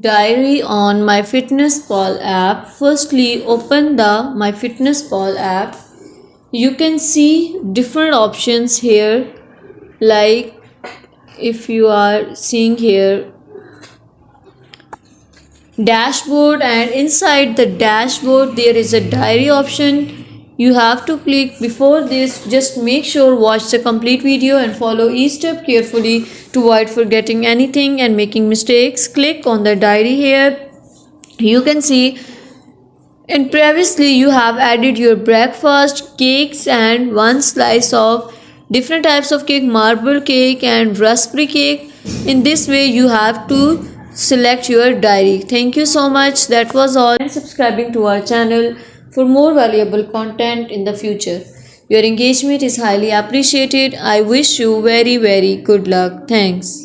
diary on MyFitnessPal app. Firstly, open the MyFitnessPal app. You can see different options here, like if you are seeing here dashboard, and inside the dashboard there is a diary option. You have to click. Before this, just make sure watch the complete video and follow each step carefully to avoid forgetting anything and making mistakes. Click on the diary here. You can see, and previously you have added your breakfast cakes and one slice of different types of cake, marble cake and raspberry cake. In this way you have to select your diary. Thank you so much. That was all, and subscribing to our channel for more valuable content in the future. Your engagement is highly appreciated. I wish you very good luck. Thanks.